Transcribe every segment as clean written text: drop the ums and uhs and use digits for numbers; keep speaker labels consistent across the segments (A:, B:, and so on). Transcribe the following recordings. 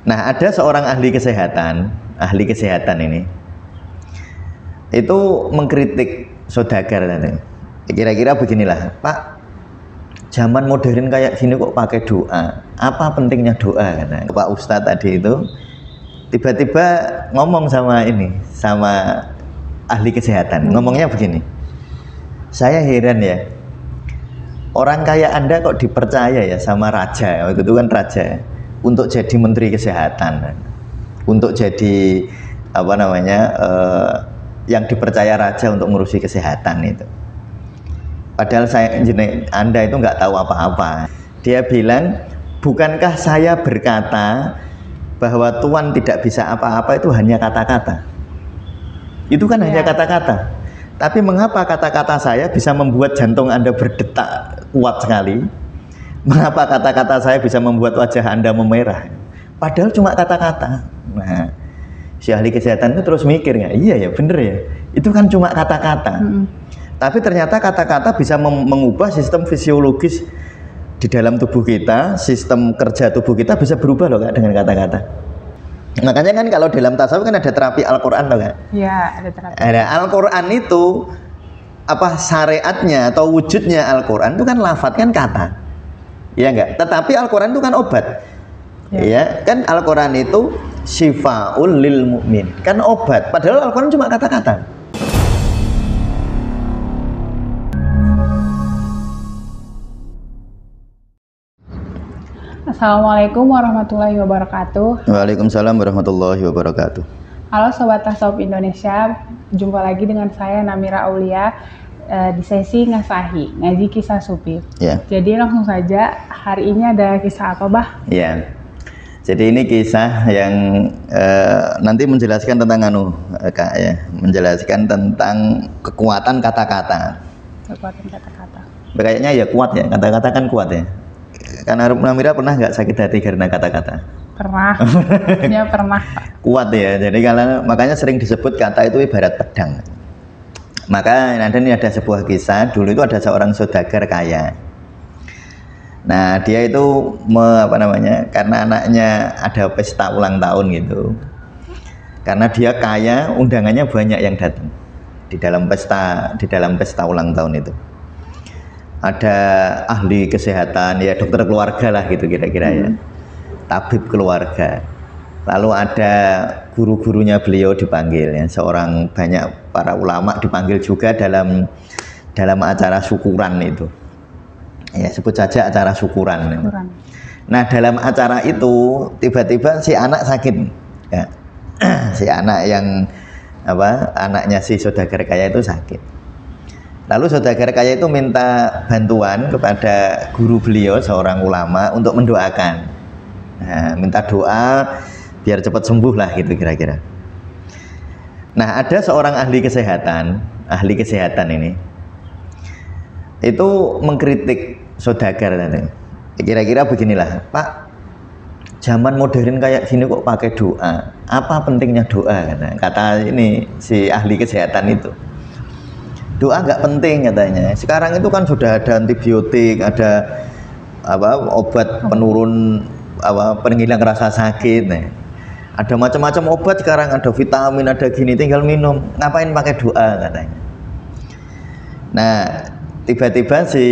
A: Nah, ada seorang ahli kesehatan ini itu mengkritik saudagar tadi. Kira-kira beginilah, Pak, zaman modern kayak gini kok pakai doa? Apa pentingnya doa? Karena Pak Ustadz tadi itu tiba-tiba ngomong sama ahli kesehatan. Ngomongnya begini, saya heran ya, orang kayak Anda kok dipercaya ya sama raja, waktu itu kan raja, untuk jadi menteri kesehatan, untuk jadi yang dipercaya raja untuk ngurusi kesehatan itu. Padahal Anda itu nggak tahu apa-apa. Dia bilang, bukankah saya berkata bahwa Tuhan tidak bisa apa-apa itu hanya kata-kata. Itu kan hanya kata-kata. Tapi mengapa kata-kata saya bisa membuat jantung Anda berdetak kuat sekali? Mengapa kata-kata saya bisa membuat wajah Anda memerah? Padahal cuma kata-kata. Nah, si ahli kesehatan itu terus mikir, ya, iya ya, bener ya, itu kan cuma kata-kata. Tapi ternyata kata-kata bisa mengubah sistem fisiologis di dalam tubuh kita, sistem kerja tubuh kita bisa berubah loh Kak, dengan kata-kata. Makanya kan kalau dalam tasawuf kan ada terapi Al-Quran loh Kak.
B: Iya, ada terapi.
A: Ada Al-Quran itu syariatnya atau wujudnya Al-Quran itu kan lafadz, kan kata. Iya enggak? Tetapi Al-Quran itu kan obat. Ya, kan Al-Quran itu syifaul lil mu'min, kan obat. Padahal Al-Quran cuma kata-kata.
B: Assalamualaikum warahmatullahi wabarakatuh.
A: Waalaikumsalam warahmatullahi wabarakatuh.
B: Halo Sobat Tasawuf Indonesia, jumpa lagi dengan saya Namira Aulia di sesi Ngasahi, ngaji kisah sufi.
A: Ya.
B: Jadi langsung saja, hari ini ada kisah apa, Bah?
A: Ya. Jadi ini kisah yang nanti menjelaskan tentang Kak ya, menjelaskan tentang kekuatan kata-kata.
B: Kekuatan kata-kata.
A: Kayaknya ya kuat ya, kata-kata kan kuat ya. Karena Namira pernah nggak sakit hati karena kata-kata?
B: Pernah, ya pernah.
A: Kuat ya, jadi makanya sering disebut kata itu ibarat pedang. Maka ini ada sebuah kisah, dulu itu ada seorang saudagar kaya. Nah dia itu karena anaknya ada pesta ulang tahun gitu, karena dia kaya, undangannya banyak yang datang di dalam pesta ulang tahun itu. Ada ahli kesehatan, ya dokter keluarga lah gitu kira-kira ya, tabib keluarga. Lalu ada guru-gurunya beliau dipanggil ya, banyak para ulama dipanggil juga dalam acara syukuran itu. Ya sebut saja acara syukuran. Nah dalam acara itu tiba-tiba si anak sakit ya. Si anak anaknya si saudagar kaya itu sakit. Lalu saudagar kaya itu minta bantuan kepada guru beliau, seorang ulama, untuk mendoakan. Nah, minta doa biar cepat sembuh lah gitu kira-kira. Nah ada seorang ahli kesehatan ini itu mengkritik saudagar tadi. Kira-kira beginilah, Pak, zaman modern kayak gini kok pakai doa? Apa pentingnya doa? Kata ini si ahli kesehatan itu, doa nggak penting katanya. Sekarang itu kan sudah ada antibiotik, ada obat penurun penghilang rasa sakit. Nih. Ada macam-macam obat sekarang, ada vitamin, ada gini, tinggal minum. Ngapain pakai doa katanya. Nah, tiba-tiba si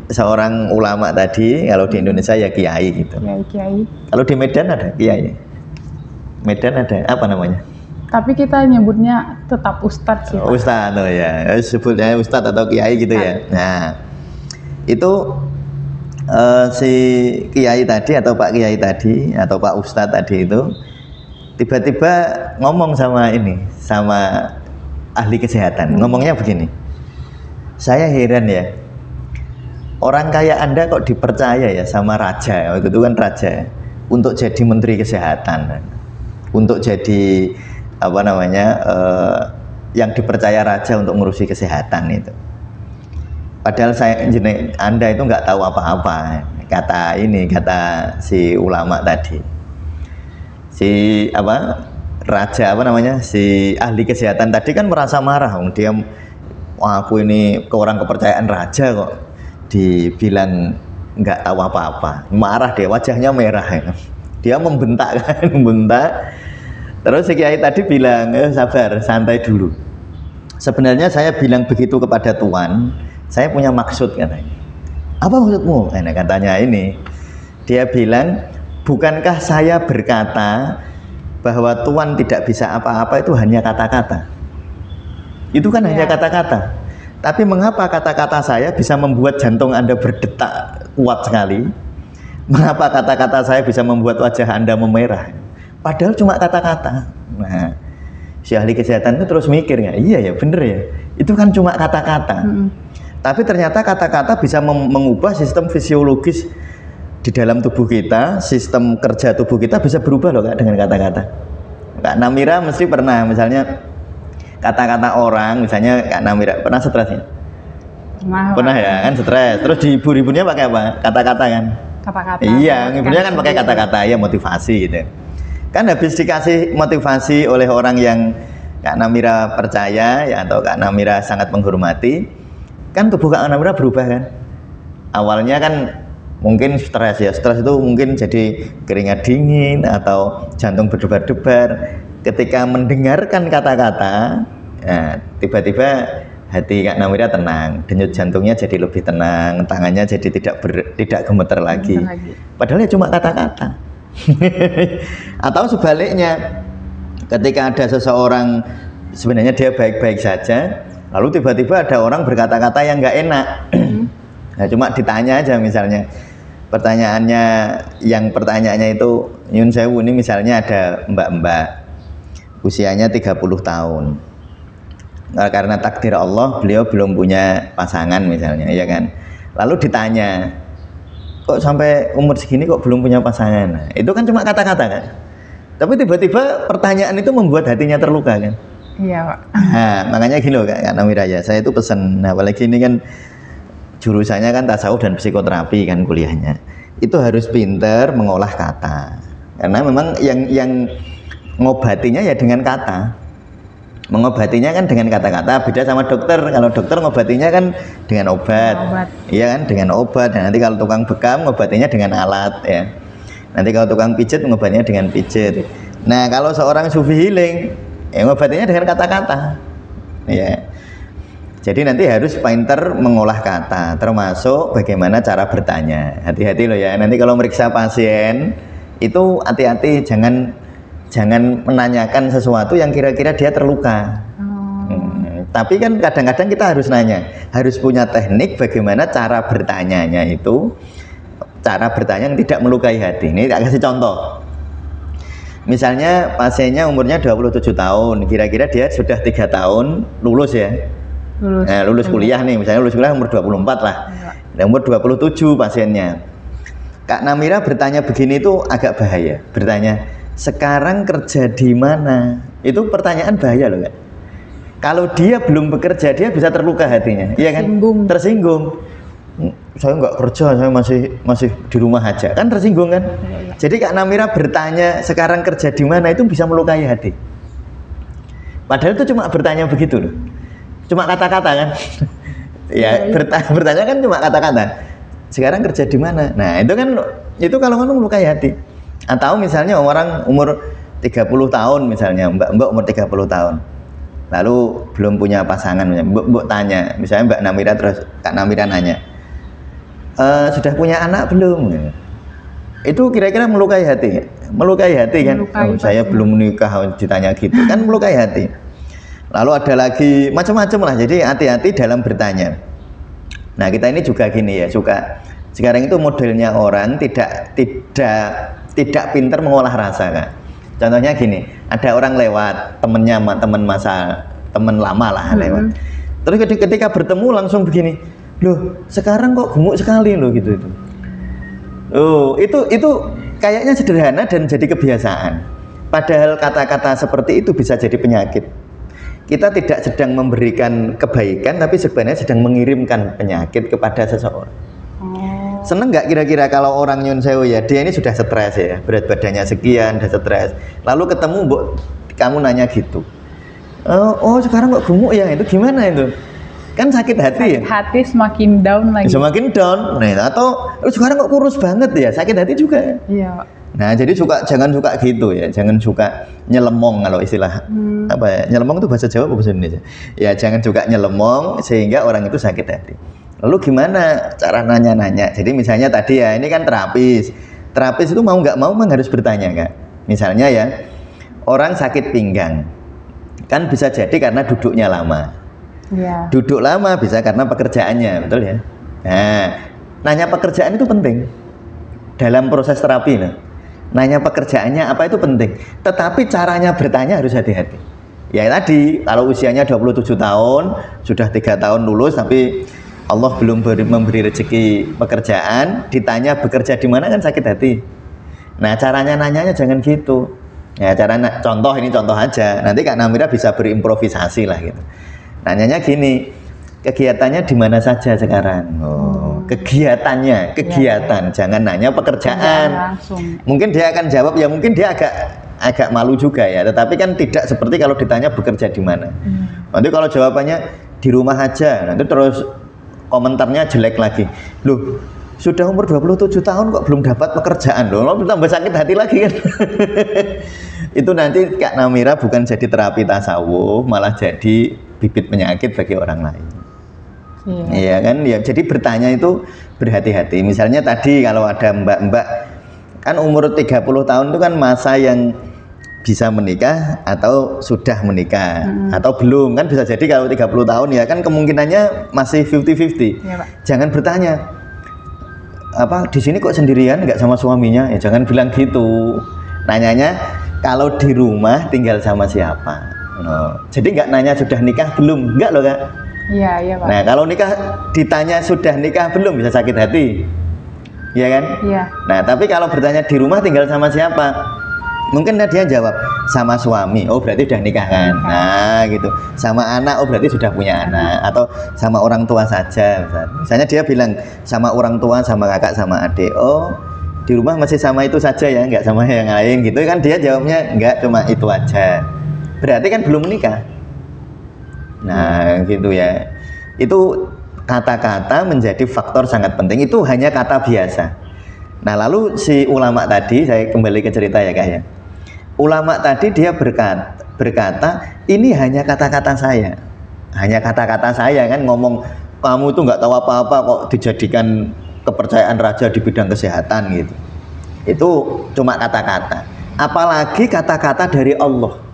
A: seorang ulama tadi, kalau di Indonesia ya kiai gitu.
B: Kiai.
A: Kalau di Medan ada kiai. Medan ada apa namanya?
B: Tapi kita nyebutnya tetap ustadz sih.
A: Ustadz, oh ya, sebutnya ustadz atau kiai gitu ya. Nah, itu si kiai tadi atau Pak Kiai tadi atau Pak Ustadz tadi itu tiba-tiba ngomong sama ahli kesehatan. Ngomongnya begini, saya heran ya, orang kayak Anda kok dipercaya ya sama raja, waktu itu kan raja, untuk jadi menteri kesehatan, untuk jadi yang dipercaya raja untuk ngurusi kesehatan itu. Padahal Anda itu nggak tahu apa-apa. Kata si ulama tadi, si ahli kesehatan tadi kan merasa marah. Dia, wah, aku ini orang kepercayaan raja kok dibilang nggak tahu apa-apa. Marah dia, wajahnya merah ya. Dia membentak kan, membentak. Terus si kiai tadi bilang, sabar, santai dulu. Sebenarnya saya bilang begitu kepada Tuan, saya punya maksud katanya. Apa maksudmu? Katanya ini. Dia bilang, bukankah saya berkata bahwa Tuan tidak bisa apa-apa itu hanya kata-kata? Itu kan hanya kata-kata. Tapi mengapa kata-kata saya bisa membuat jantung Anda berdetak kuat sekali? Mengapa kata-kata saya bisa membuat wajah Anda memerah? Padahal cuma kata-kata. Nah, si ahli kesehatan itu terus mikir, iya ya bener ya, itu kan cuma kata-kata. Tapi ternyata kata-kata bisa mengubah sistem fisiologis di dalam tubuh kita, sistem kerja tubuh kita bisa berubah loh Kak dengan kata-kata. Kak Namira mesti pernah misalnya kata-kata orang, misalnya Kak Namira pernah stres ya? Pernah ya kan stres, terus dihibur-hiburnya pakai apa? Kata-kata kan?
B: Kata-kata.
A: Iya, ngiburnya kan pakai kata-kata ya, motivasi gitu. Kan habis dikasih motivasi oleh orang yang Kak Namira percaya ya, atau Kak Namira sangat menghormati, kan tubuh Kak Namira berubah kan. Awalnya kan mungkin stres ya, stres itu mungkin jadi keringat dingin atau jantung berdebar-debar. Ketika mendengarkan kata-kata, ya, tiba-tiba hati Kak Namira tenang, denyut jantungnya jadi lebih tenang, tangannya jadi tidak gemeter lagi. Padahal ya cuma kata-kata. Atau sebaliknya, ketika ada seseorang sebenarnya dia baik-baik saja, lalu tiba-tiba ada orang berkata-kata yang nggak enak. Nah, cuma ditanya aja misalnya, pertanyaannya itu Nyun Sewu, ini misalnya ada mbak-mbak usianya 30 tahun. Nah, karena takdir Allah beliau belum punya pasangan misalnya, ya kan. Lalu ditanya, kok sampai umur segini kok belum punya pasangan? Nah, itu kan cuma kata-kata kan. Tapi tiba-tiba pertanyaan itu membuat hatinya terluka kan.
B: Iya Pak.
A: Nah, makanya gini loh Kak Namira ya, saya itu pesan, nah, apalagi ini kan jurusannya kan tasawuf dan psikoterapi kan kuliahnya. Itu harus pinter mengolah kata. Karena memang yang ngobatinya ya dengan kata. Mengobatinya kan dengan kata-kata, beda sama dokter. Kalau dokter ngobatinya kan dengan obat. Iya kan, dengan obat. Dan nanti kalau tukang bekam ngobatinya dengan alat ya. Nanti kalau tukang pijit ngobatinya dengan pijit. Nah, kalau seorang sufi healing ya ngobatinya dengan kata-kata. Ya. Jadi nanti harus pinter mengolah kata, termasuk bagaimana cara bertanya. Hati-hati loh ya. Nanti kalau meriksa pasien itu hati-hati, jangan menanyakan sesuatu yang kira-kira dia terluka. Tapi kan kadang-kadang kita harus nanya, harus punya teknik bagaimana cara bertanyanya itu, cara bertanya yang tidak melukai hati. Ini tak kasih contoh. Misalnya pasiennya umurnya 27 tahun, kira-kira dia sudah 3 tahun lulus ya. Lulus kuliah nih, misalnya lulus kuliah umur 24 lah. Nah, umur 27 pasiennya. Kak Namira bertanya begini itu agak bahaya. Bertanya, sekarang kerja di mana? Itu pertanyaan bahaya loh Kak. Kalau dia belum bekerja, dia bisa terluka hatinya, iya kan? Tersinggung. Saya nggak kerja, saya masih di rumah aja, kan tersinggung kan? Jadi Kak Namira bertanya sekarang kerja di mana itu bisa melukai hati. Padahal itu cuma bertanya begitu loh, cuma kata-kata kan? Ya bertanya kan cuma kata-kata. Sekarang kerja di mana? Nah itu kalau ngomong melukai hati. Atau misalnya orang umur 30 tahun misalnya, mbak umur 30 tahun. Lalu belum punya pasangan, mbak tanya, misalnya Mbak Namira, terus Kak Namira nanya, sudah punya anak belum? Itu kira-kira melukai hati kan? Saya belum menikah, ditanya gitu kan, melukai hati. Lalu ada lagi macam-macam lah. Jadi hati-hati dalam bertanya. Nah, kita ini juga gini ya, suka sekarang itu modelnya orang tidak pintar mengolah rasa Kak. Contohnya gini, ada orang lewat, temen lama lah lewat. Terus ketika bertemu langsung begini, loh sekarang kok gemuk sekali loh gitu itu. Oh itu kayaknya sederhana dan jadi kebiasaan. Padahal kata-kata seperti itu bisa jadi penyakit. Kita tidak sedang memberikan kebaikan, tapi sebenarnya sedang mengirimkan penyakit kepada seseorang. Seneng nggak kira-kira kalau orang Nyun Sewu ya, dia ini sudah stres ya, berat badannya sekian, udah stres, lalu ketemu kamu nanya gitu, oh sekarang kok gemuk ya, itu gimana itu? Kan sakit hati ya?
B: Hati semakin down lagi.
A: Semakin down, nah, atau sekarang kok kurus banget ya, sakit hati juga.
B: Iya.
A: Nah, jadi jangan suka gitu ya, jangan suka nyelemong kalau istilah apa ya? Nyelemong itu bahasa Jawa apa bahasa Indonesia? Ya, jangan suka nyelemong sehingga orang itu sakit hati. Lalu gimana cara nanya-nanya? Jadi misalnya tadi ya, ini kan terapis. Terapis itu mau nggak mau memang harus bertanya, Kak. Misalnya ya, orang sakit pinggang. Kan bisa jadi karena duduknya lama.
B: Ya.
A: Duduk lama bisa karena pekerjaannya, betul ya? Nah, nanya pekerjaan itu penting dalam proses terapi. Nanya pekerjaannya apa itu penting, tetapi caranya bertanya harus hati-hati. Ya tadi, kalau usianya 27 tahun, sudah 3 tahun lulus, tapi Allah belum memberi rezeki pekerjaan, ditanya bekerja di mana kan sakit hati. Nah, caranya nanyanya jangan gitu. Ya, ini contoh aja. Nanti Kak Namira bisa berimprovisasi lah gitu. Nanyanya gini, kegiatannya di mana saja sekarang? Kegiatan, jangan nanya pekerjaan. Mungkin dia akan jawab, ya mungkin dia agak malu juga ya, tetapi kan tidak seperti kalau ditanya bekerja di mana. Nanti kalau jawabannya di rumah aja, nanti terus komentarnya jelek lagi. Loh, sudah umur 27 tahun kok belum dapat pekerjaan loh, tambah sakit hati lagi kan. Itu nanti Kak Namira bukan jadi terapi tasawuf, malah jadi bibit penyakit bagi orang lain. Iya kan, ya jadi bertanya itu berhati-hati. Misalnya tadi kalau ada mbak-mbak kan umur 30 tahun itu kan masa yang bisa menikah atau sudah menikah atau belum, kan bisa jadi kalau 30 tahun ya kan kemungkinannya masih 50-50. Ya, Pak. Jangan bertanya apa di sini kok sendirian nggak sama suaminya, ya jangan bilang gitu. Nanyanya kalau di rumah tinggal sama siapa. Jadi nggak nanya sudah nikah belum, enggak loh Kak.
B: Iya, Pak.
A: Nah, kalau nikah ditanya sudah nikah belum bisa sakit hati. Iya kan?
B: Iya.
A: Nah, tapi kalau bertanya di rumah tinggal sama siapa? Mungkin dia jawab sama suami. Oh, berarti udah nikah kan? Nah, gitu. Sama anak, oh berarti sudah punya anak, atau sama orang tua saja. Misalnya dia bilang sama orang tua, sama kakak, sama adik. Oh, di rumah masih sama itu saja ya, nggak sama yang lain gitu kan? Dia jawabnya nggak, cuma itu aja. Berarti kan belum menikah. Nah, gitu ya. Itu kata-kata menjadi faktor sangat penting. Itu hanya kata biasa. Nah, lalu si ulama tadi, saya kembali ke cerita ya Kak ya. Ulama tadi dia berkata, ini hanya kata-kata saya. Hanya kata-kata saya kan, ngomong kamu itu nggak tahu apa-apa kok dijadikan kepercayaan raja di bidang kesehatan gitu. Itu cuma kata-kata. Apalagi kata-kata dari Allah.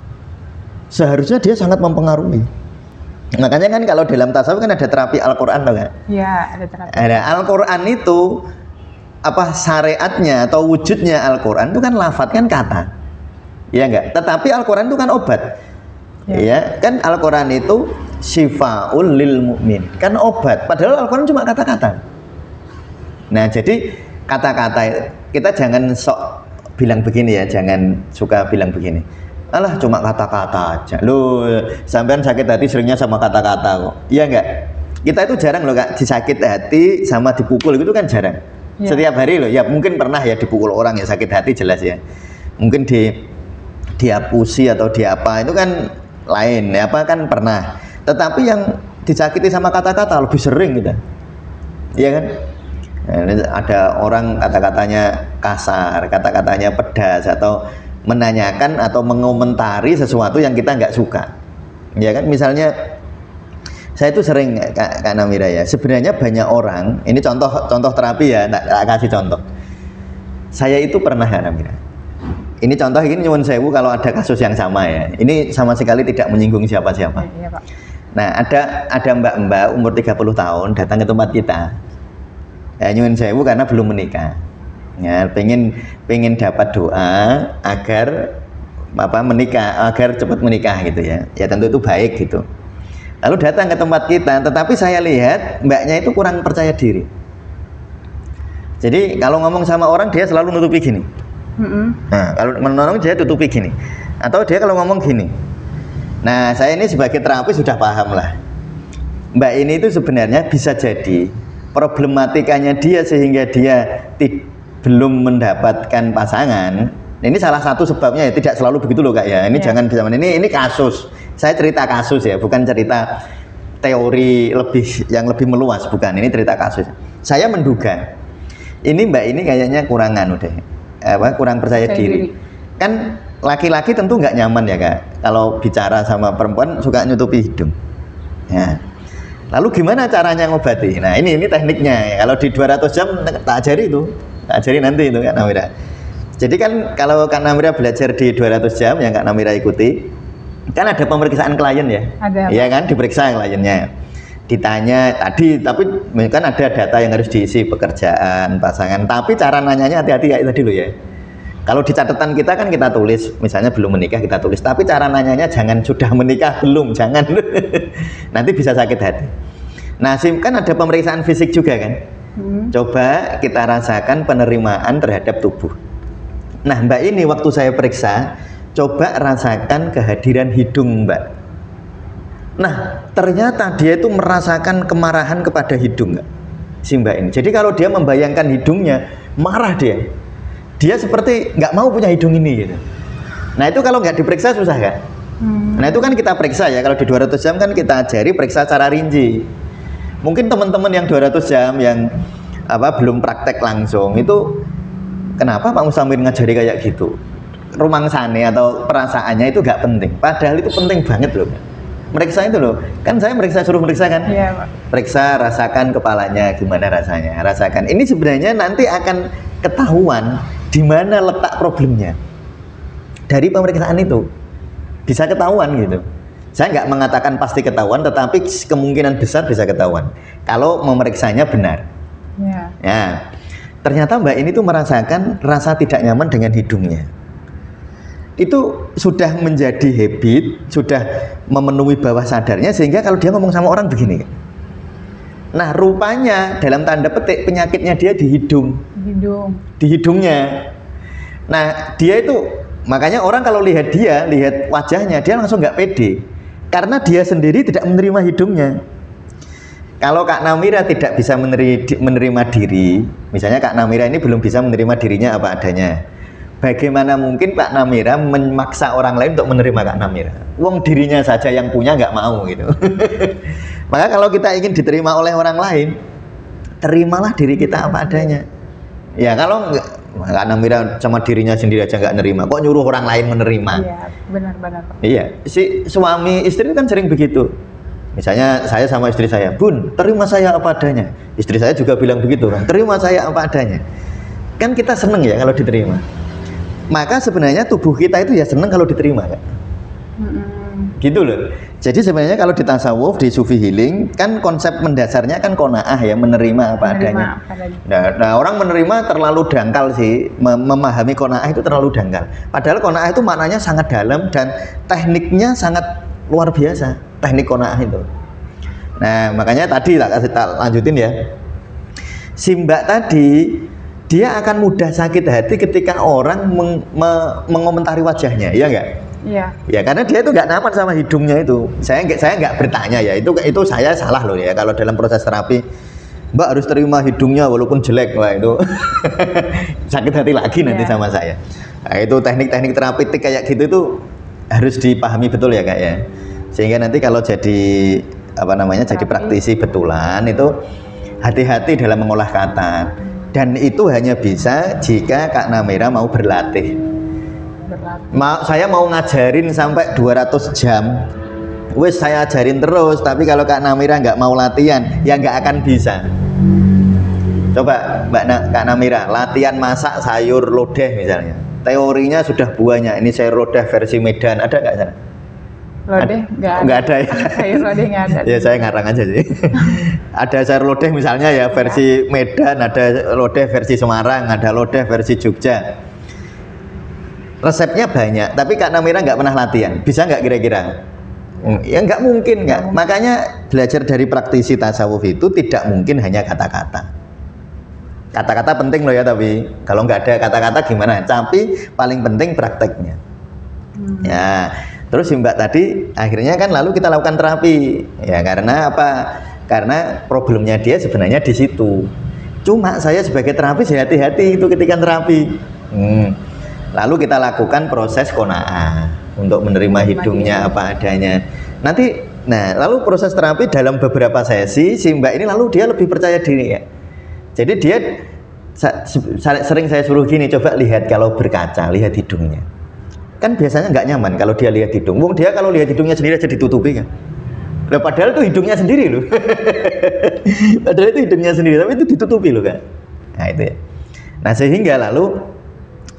A: Seharusnya dia sangat mempengaruhi. Makanya kan kalau dalam tasawuf kan ada terapi Al-Quran kan?
B: Iya, ada terapi.
A: Ada Al-Quran itu apa syariatnya atau wujudnya Al-Quran itu kan lafadz kan kata. Ya enggak? Tetapi Al-Quran itu kan obat. Ya, kan Al-Quran itu syifaul lil mu'min. Kan obat. Padahal Al-Quran cuma kata-kata. Nah, jadi kata-kata kita jangan sok bilang begini ya, jangan suka bilang begini. Alah cuma kata-kata aja. Loh, sampean sakit hati seringnya sama kata-kata kok. Iya enggak? Kita itu jarang loh Kak, disakit hati sama dipukul itu kan jarang. Ya. Setiap hari loh, ya mungkin pernah ya dipukul orang ya sakit hati jelas ya. Mungkin diapusi atau diapa itu kan lain ya, apa kan pernah. Tetapi yang disakiti sama kata-kata lebih sering gitu. Iya kan? Nah, ada orang kata-katanya kasar, kata-katanya pedas atau menanyakan atau mengomentari sesuatu yang kita nggak suka, ya kan? Misalnya saya itu sering Kak Namira ya, sebenarnya banyak orang, ini contoh terapi ya, tak kasih contoh. Saya itu pernah Kak Namira, ini contoh ini nyuwun sewu kalau ada kasus yang sama ya, ini sama sekali tidak menyinggung siapa-siapa.
B: Iya, Pak.
A: Nah ada mbak-mbak umur 30 tahun datang ke tempat kita ya, nyuwun sewu karena belum menikah. Ya, pengen dapat doa agar menikah, agar cepat menikah gitu ya. Ya tentu itu baik gitu. Lalu datang ke tempat kita, tetapi saya lihat mbaknya itu kurang percaya diri. Jadi kalau ngomong sama orang dia selalu nutupi gini. Nah, kalau menolong dia tutupi gini. Atau dia kalau ngomong gini. Nah, saya ini sebagai terapis sudah paham lah. Mbak ini itu sebenarnya bisa jadi problematikanya dia sehingga dia belum mendapatkan pasangan. Ini salah satu sebabnya ya, tidak selalu begitu loh Kak ya. Ini jangan zaman ini kasus. Saya cerita kasus ya, bukan cerita teori yang lebih meluas, bukan. Ini cerita kasus. Saya menduga ini mbak ini kayaknya kurangan udah. kurang percaya diri. Kan laki-laki tentu nggak nyaman ya Kak, kalau bicara sama perempuan suka nyutupi hidung. Ya. Lalu gimana caranya ngobati? Nah ini tekniknya. Kalau di 200 jam tak ajari itu, tak ajari nanti itu Kak Namira. Jadi kan kalau Kak Namira belajar di 200 jam yang Kak Namira ikuti, kan ada pemeriksaan klien ya.
B: Ada.
A: Iya kan, diperiksa kliennya. Ditanya tadi, tapi kan ada data yang harus diisi, pekerjaan, pasangan. Tapi cara nanyanya hati-hati kayak tadi loh ya. Kalau di catatan kita kan kita tulis, misalnya belum menikah kita tulis. Tapi cara nanyanya jangan sudah menikah belum, jangan. Nanti bisa sakit hati. Nah, kan ada pemeriksaan fisik juga kan. Coba kita rasakan penerimaan terhadap tubuh. Nah, Mbak ini waktu saya periksa, coba rasakan kehadiran hidung Mbak. Nah, ternyata dia itu merasakan kemarahan kepada hidung Mbak, si Mbak ini. Jadi kalau dia membayangkan hidungnya, marah dia. Dia seperti nggak mau punya hidung ini gitu. Nah itu kalau nggak diperiksa susah kan? Nah itu kan kita periksa ya, kalau di 200 jam kan kita ajari periksa secara rinci. Mungkin teman-teman yang 200 jam yang belum praktek langsung itu, kenapa Pak Mustamir ngajari kayak gitu? Rumangsane atau perasaannya itu nggak penting, padahal itu penting banget loh. Meriksa itu loh, kan saya suruh meriksa kan?
B: Iya Pak.
A: Periksa, rasakan kepalanya gimana rasanya, rasakan. Ini sebenarnya nanti akan ketahuan di mana letak problemnya. Dari pemeriksaan itu bisa ketahuan gitu. Saya nggak mengatakan pasti ketahuan, tetapi kemungkinan besar bisa ketahuan kalau memeriksanya benar. Ya, ternyata Mbak ini tuh merasakan rasa tidak nyaman dengan hidungnya. Itu sudah menjadi habit, sudah memenuhi bawah sadarnya, sehingga kalau dia ngomong sama orang begini. Nah, rupanya dalam tanda petik penyakitnya dia di hidung. Di hidungnya. Nah, dia itu makanya orang kalau lihat wajahnya, dia langsung nggak pede. Karena dia sendiri tidak menerima hidungnya. Kalau Kak Namira tidak bisa menerima diri, misalnya Kak Namira ini belum bisa menerima dirinya apa adanya, bagaimana mungkin Kak Namira memaksa orang lain untuk menerima Kak Namira? Wong dirinya saja yang punya nggak mau gitu. Maka kalau kita ingin diterima oleh orang lain, terimalah diri kita apa adanya. Ya kalau Kak Namira sama dirinya sendiri aja nggak nerima, kok nyuruh orang lain menerima?
B: Iya, benar-benar.
A: Iya, si suami istri kan sering begitu. Misalnya saya sama istri saya, Bun, terima saya apa adanya. Istri saya juga bilang begitu kan, terima saya apa adanya. Kan kita seneng ya kalau diterima. Maka sebenarnya tubuh kita itu ya seneng kalau diterima kan. Gitu loh. Jadi sebenarnya kalau di tasawuf, di sufi healing, kan konsep mendasarnya kan qanaah ya, menerima apa adanya. Nah, orang menerima terlalu dangkal sih, memahami qanaah itu terlalu dangkal. Padahal qanaah itu maknanya sangat dalam dan tekniknya sangat luar biasa, teknik qanaah itu. Nah, makanya tadi tak lanjutin ya. Si Mbak tadi, dia akan mudah sakit hati ketika orang mengomentari wajahnya, iya enggak?
B: Iya.
A: Ya karena dia itu nggak nyaman sama hidungnya itu. Saya nggak bertanya ya, itu saya salah loh ya kalau dalam proses terapi. Mbak harus terima hidungnya walaupun jelek, wah itu sakit hati lagi nanti sama saya. Nah, itu teknik-teknik terapeutik kayak gitu itu harus dipahami betul ya Kak ya. Sehingga nanti kalau jadi jadi praktisi betulan itu hati-hati dalam mengolah kata. Dan itu hanya bisa jika Kak Namira mau berlatih. Saya mau ngajarin sampai 200 jam, wes saya ajarin terus, tapi kalau Kak Namira nggak mau latihan, ya nggak akan bisa. Coba Kak Namira latihan masak sayur lodeh misalnya, teorinya sudah banyak. Ini sayur lodeh versi Medan, ada nggak sana?
B: Lodeh nggak ada ya. Sayur lodeh nggak ada.
A: Ya saya ngarang aja sih. Ada sayur lodeh misalnya ya versi Medan, ada lodeh versi Semarang, ada lodeh versi Jogja. Resepnya banyak, tapi Kak Namira nggak pernah latihan. Bisa nggak kira-kira? Ya nggak mungkin nggak. Makanya belajar dari praktisi tasawuf itu tidak mungkin hanya kata-kata. Kata-kata penting loh ya, tapi kalau nggak ada kata-kata gimana? Tapi paling penting prakteknya. Ya, terus si Mbak tadi akhirnya kan lalu kita lakukan terapi. Ya karena apa? Karena problemnya dia sebenarnya di situ. Cuma saya sebagai terapis hati-hati itu ketika terapi. Lalu kita lakukan proses qanaah untuk menerima hidungnya apa adanya. Nanti, lalu proses terapi dalam beberapa sesi si Mbak ini lalu dia lebih percaya diri ya. Jadi dia Sering saya suruh gini, coba lihat kalau berkaca, lihat hidungnya. Kan biasanya nggak nyaman kalau dia lihat hidung. Wong dia kalau lihat hidungnya sendiri aja ditutupi kan. Nah, padahal itu hidungnya sendiri loh. Padahal itu hidungnya sendiri, tapi itu ditutupi loh kan. Nah itu ya. Nah sehingga lalu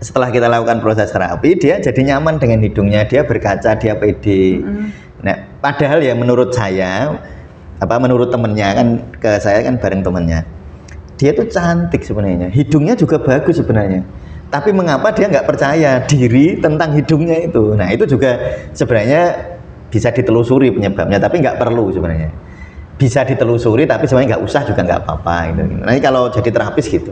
A: setelah kita lakukan proses terapi, dia jadi nyaman dengan hidungnya, dia berkaca, dia pede. Nah padahal ya menurut saya, menurut temennya kan, ke saya kan bareng temennya, dia tuh cantik sebenarnya, hidungnya juga bagus sebenarnya. Tapi mengapa dia nggak percaya diri tentang hidungnya itu? Nah itu juga sebenarnya bisa ditelusuri penyebabnya, tapi nggak perlu sebenarnya. Bisa ditelusuri, tapi sebenarnya nggak usah juga nggak apa-apa gitu. Nanti kalau jadi terapis gitu,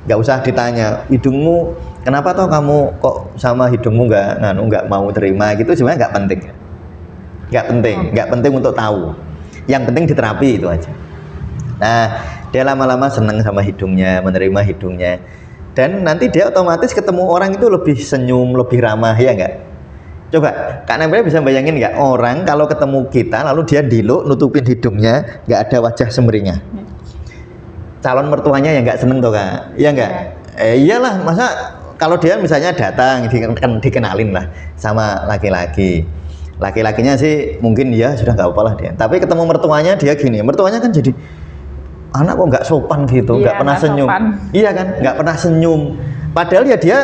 A: nggak usah ditanya hidungmu kenapa toh kamu kok sama hidungmu nggak mau terima gitu, sebenarnya nggak penting. Nggak penting untuk tahu. Yang penting diterapi itu aja. Nah dia lama-lama seneng sama hidungnya, menerima hidungnya. Dan nanti dia otomatis ketemu orang itu lebih senyum, lebih ramah, ya enggak? Coba, Kak Namira bisa bayangin nggak orang kalau ketemu kita lalu dia diluk, nutupin hidungnya, nggak ada wajah semeringah. Calon mertuanya yang nggak seneng tuh Kak, iya enggak? Iyalah, masa kalau dia misalnya datang, dikenalin lah sama laki-laki. Laki-lakinya sih mungkin ya sudah nggak apa-apa lah dia. Tapi ketemu mertuanya dia gini, mertuanya kan jadi anak kok nggak sopan gitu, nggak pernah senyum. Iya kan, nggak pernah senyum. Padahal ya dia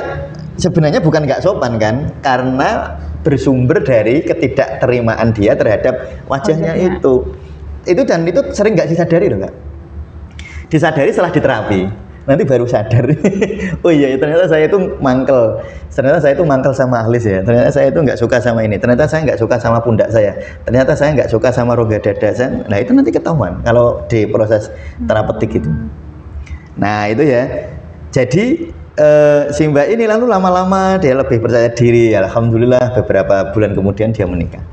A: sebenarnya bukan nggak sopan kan, karena bersumber dari ketidakterimaan dia terhadap wajahnya. itu dan itu sering nggak disadari loh Kak. Disadari setelah diterapi, nanti baru sadar. Oh iya, ternyata saya itu mangkel. Ternyata saya itu mangkel sama alis ya. Ternyata saya itu nggak suka sama ini. Ternyata saya nggak suka sama pundak saya. Ternyata saya nggak suka sama rongga dada saya. Nah itu nanti ketahuan kalau di proses terapeutik itu. Nah itu ya. Jadi si Mbak ini lalu lama-lama dia lebih percaya diri. Alhamdulillah beberapa bulan kemudian dia menikah.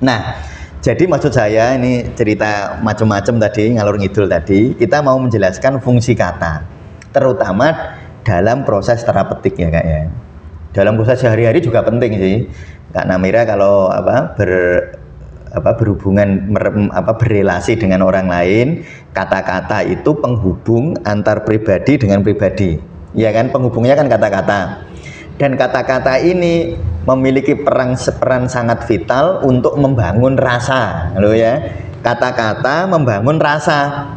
A: Nah jadi maksud saya ini cerita macam-macam tadi, ngalur ngidul tadi, kita mau menjelaskan fungsi kata, terutama dalam proses terapeutik ya Kak ya. Dalam proses sehari-hari juga penting sih. Kak Namira kalau berhubungan berrelasi dengan orang lain, kata-kata itu penghubung antar pribadi dengan pribadi. Ya kan, penghubungnya kan kata-kata. Dan kata-kata ini memiliki peran sangat vital untuk membangun rasa, loh ya. Kata-kata membangun rasa,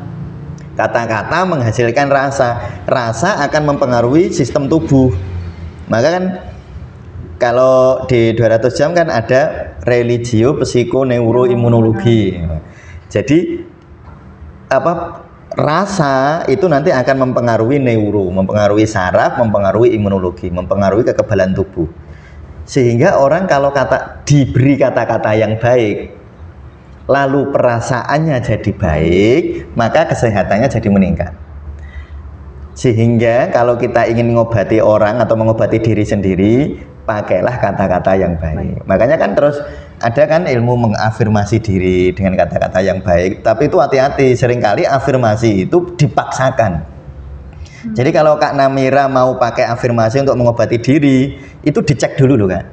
A: kata-kata menghasilkan rasa, rasa akan mempengaruhi sistem tubuh. Maka kan kalau di 200 jam kan ada religio, psiko, neuro, imunologi. Jadi rasa itu nanti akan mempengaruhi neuro, mempengaruhi saraf, mempengaruhi imunologi, mempengaruhi kekebalan tubuh. Sehingga orang kalau diberi kata-kata yang baik, lalu perasaannya jadi baik, maka kesehatannya jadi meningkat. Sehingga kalau kita ingin mengobati orang atau mengobati diri sendiri, pakailah kata-kata yang baik. Makanya kan terus ada kan ilmu mengafirmasi diri dengan kata-kata yang baik. Tapi itu hati-hati, seringkali afirmasi itu dipaksakan. Jadi kalau Kak Namira mau pakai afirmasi untuk mengobati diri, itu dicek dulu loh Kak.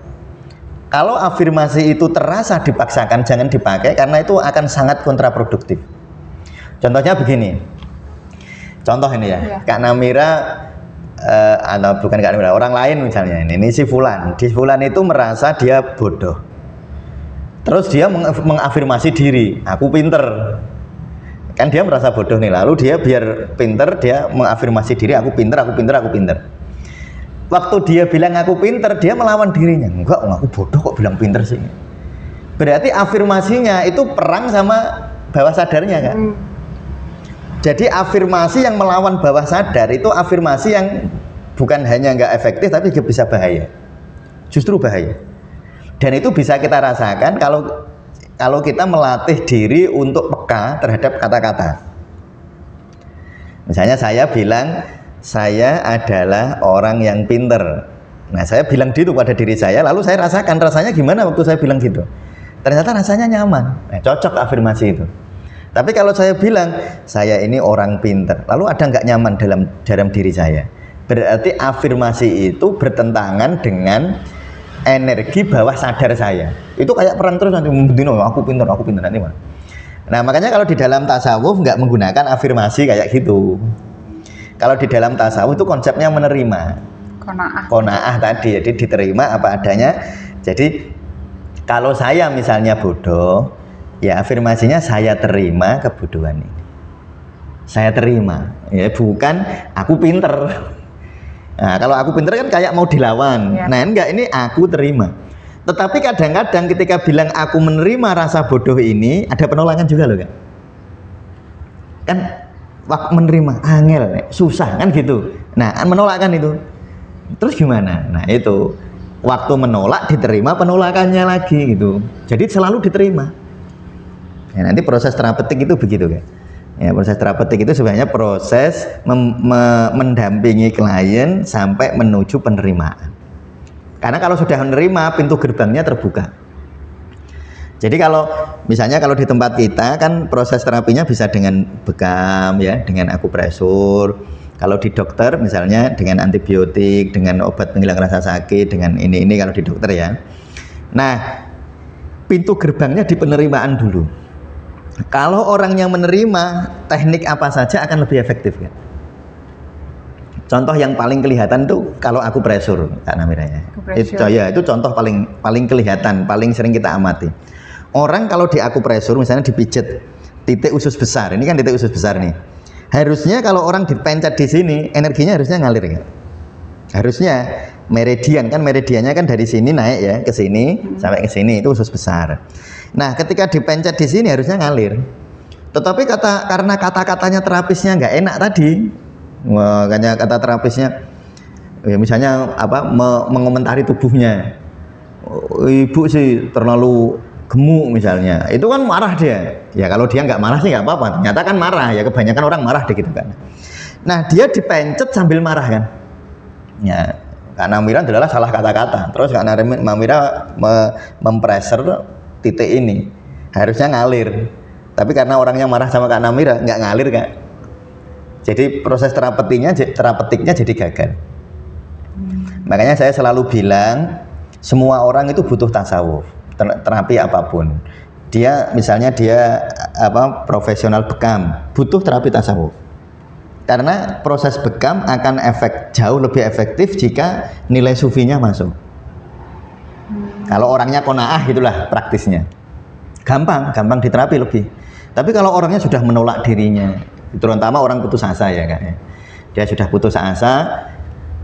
A: Kalau afirmasi itu terasa dipaksakan, jangan dipakai karena itu akan sangat kontraproduktif. Contohnya begini. Contoh ini ya. Kak Namira atau bukan Kak Namira, orang lain misalnya ini si Fulan. Si Fulan itu merasa dia bodoh. Terus dia mengafirmasi diri, aku pinter. Kan dia merasa bodoh nih, lalu dia biar pinter, dia mengafirmasi diri, aku pinter, aku pinter, aku pinter. Waktu dia bilang aku pinter, dia melawan dirinya. Enggak, aku bodoh kok bilang pinter sih. Berarti afirmasinya itu perang sama bawah sadarnya kan. Jadi afirmasi yang melawan bawah sadar itu afirmasi yang bukan hanya nggak efektif, tapi juga bisa bahaya. Justru bahaya. Dan itu bisa kita rasakan kalau kita melatih diri untuk peka terhadap kata-kata. Misalnya saya bilang, saya adalah orang yang pinter. Nah saya bilang gitu pada diri saya, lalu saya rasakan rasanya gimana waktu saya bilang gitu. Ternyata rasanya nyaman, nah, cocok afirmasi itu. Tapi kalau saya bilang, saya ini orang pinter, lalu ada nggak nyaman dalam diri saya. Berarti afirmasi itu bertentangan dengan energi bawah sadar saya. Itu kayak perang terus nanti aku pintar nanti mana. Nah makanya kalau di dalam tasawuf nggak menggunakan afirmasi kayak gitu. Kalau di dalam tasawuf itu konsepnya menerima. Qanaah tadi, jadi diterima apa adanya. Jadi kalau saya misalnya bodoh, ya afirmasinya saya terima kebodohan ini. Saya terima, ya bukan aku pinter. Nah, kalau aku pinter kan kayak mau dilawan. Ya. Nah, enggak, ini aku terima. Tetapi kadang-kadang ketika bilang aku menerima rasa bodoh ini, ada penolakan juga loh, kan waktu menerima angel, susah kan gitu. Nah, menolakkan itu. Terus gimana? Nah, itu waktu menolak diterima penolakannya lagi gitu. Jadi selalu diterima. Ya, nanti proses terapeutik itu begitu kan. Ya, proses terapeutik itu sebenarnya proses mendampingi klien sampai menuju penerimaan. Karena kalau sudah menerima, pintu gerbangnya terbuka. Jadi kalau misalnya kalau di tempat kita kan proses terapinya bisa dengan bekam ya, dengan akupresur. Kalau di dokter misalnya dengan antibiotik, dengan obat penghilang rasa sakit, dengan ini kalau di dokter ya. Nah, pintu gerbangnya di penerimaan dulu. Kalau orang yang menerima, teknik apa saja akan lebih efektif ya. Contoh yang paling kelihatan tuh kalau akupresur, Kak Namira ya. Itu contoh paling kelihatan, paling sering kita amati. Orang kalau di akupresur misalnya dipijat titik usus besar, ini kan titik usus besar nih. Harusnya kalau orang dipencet di sini, energinya harusnya ngalir kan. Harusnya meridian kan, meridiannya kan dari sini naik ya ke sini sampai ke sini, itu usus besar. Nah, ketika dipencet di sini harusnya ngalir. Tetapi karena kata-katanya terapisnya nggak enak tadi, makanya kata terapisnya, ya misalnya apa, mengomentari tubuhnya, ibu sih terlalu gemuk misalnya, itu kan marah dia. Ya kalau dia nggak marah sih nggak apa-apa. Ternyata kan marah ya, kebanyakan orang marah deh gitu kan. Nah, dia dipencet sambil marah kan. Ya, Kak Namira adalah salah kata-kata. Terus Kak Namira mempreser titik ini, harusnya ngalir. Tapi karena orangnya marah sama Kak Namira, nggak ngalir Kak. Jadi proses terapetiknya jadi gagal. Makanya saya selalu bilang, semua orang itu butuh tasawuf, terapi apapun. Dia misalnya profesional bekam, butuh terapi tasawuf. Karena proses bekam akan jauh lebih efektif jika nilai sufinya masuk. Kalau orangnya qanaah gitulah praktisnya. Gampang diterapi lebih. Tapi kalau orangnya sudah menolak dirinya, terutama orang putus asa ya Kak. Dia sudah putus asa,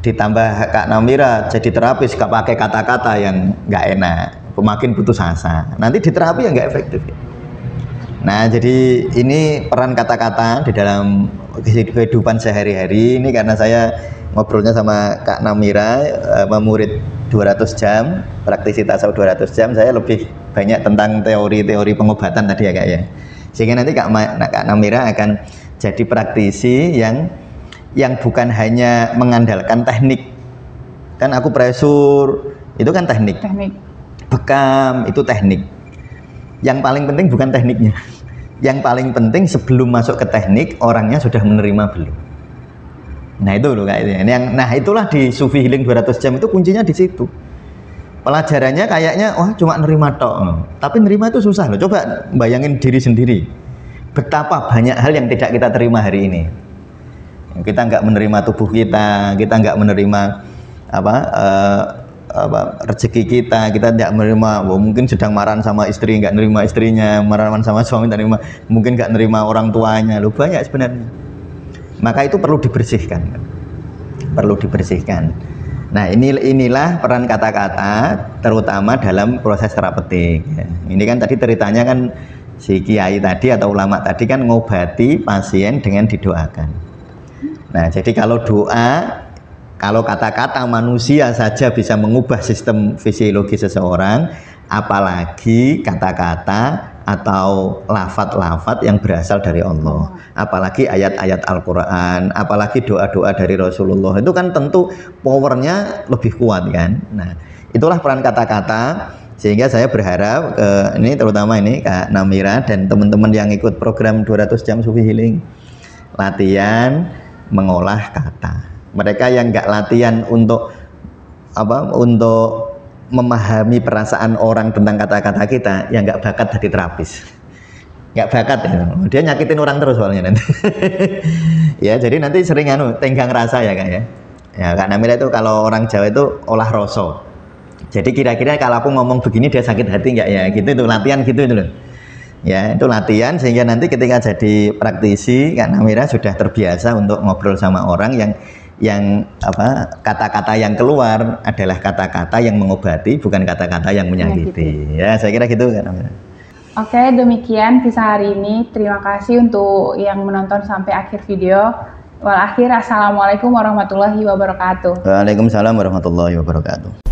A: ditambah Kak Namira jadi terapis gak pakai kata-kata yang nggak enak, makin putus asa. Nanti di terapi yang nggak efektif. Nah, jadi ini peran kata-kata di dalam kehidupan sehari-hari ini, karena saya ngobrolnya sama Kak Namira, murid 200 jam, praktisi tasawuf 200 jam, saya lebih banyak tentang teori-teori pengobatan tadi ya Kak ya. Sehingga nanti Kak Namira akan jadi praktisi yang bukan hanya mengandalkan teknik. Kan akupresur itu kan teknik. Bekam itu teknik. Yang paling penting bukan tekniknya. Yang paling penting sebelum masuk ke teknik, orangnya sudah menerima belum. Nah itu loh Kak. Nah itulah di Sufi Healing 200 jam itu kuncinya di situ. Pelajarannya kayaknya wah cuma nerima tok. Tapi nerima itu susah loh. Coba bayangin diri sendiri. Betapa banyak hal yang tidak kita terima hari ini. Kita nggak menerima tubuh kita nggak menerima rezeki kita tidak menerima, mungkin sedang marahan sama istri nggak nerima istrinya, marahan sama suami tidak nerima, mungkin nggak nerima orang tuanya, loh banyak sebenarnya. Maka itu perlu dibersihkan. Nah inilah peran kata-kata terutama dalam proses terapeutik. Ini kan tadi ceritanya kan si kiai tadi atau ulama tadi kan ngobati pasien dengan didoakan. Nah jadi kalau kata-kata manusia saja bisa mengubah sistem fisiologi seseorang, apalagi kata-kata atau lafaz-lafaz yang berasal dari Allah, apalagi ayat-ayat Al-Quran, apalagi doa-doa dari Rasulullah, itu kan tentu powernya lebih kuat kan. Nah itulah peran kata-kata, sehingga saya berharap ini terutama ini Kak Namira dan teman-teman yang ikut program 200 jam Sufi Healing, latihan mengolah kata. Mereka yang nggak latihan untuk memahami perasaan orang tentang kata-kata kita, yang nggak bakat jadi terapis. nggak bakat ya. Dia nyakitin orang terus soalnya nanti. Ya, jadi nanti sering tenggang rasa ya Kak ya. Ya Kak Namira itu kalau orang Jawa itu olah rasa. Jadi kira-kira kalau aku ngomong begini dia sakit hati nggak ya? Gitu itu latihan gitu itu loh. Ya, itu latihan sehingga nanti ketika jadi praktisi Kak Namira sudah terbiasa untuk ngobrol sama orang yang kata-kata yang keluar adalah kata-kata yang mengobati, bukan kata-kata yang menyakiti. Ya, saya kira gitu Kak Namira.
B: Oke, demikian kisah hari ini. Terima kasih untuk yang menonton sampai akhir video. Assalamualaikum warahmatullahi wabarakatuh.
A: Waalaikumsalam warahmatullahi wabarakatuh.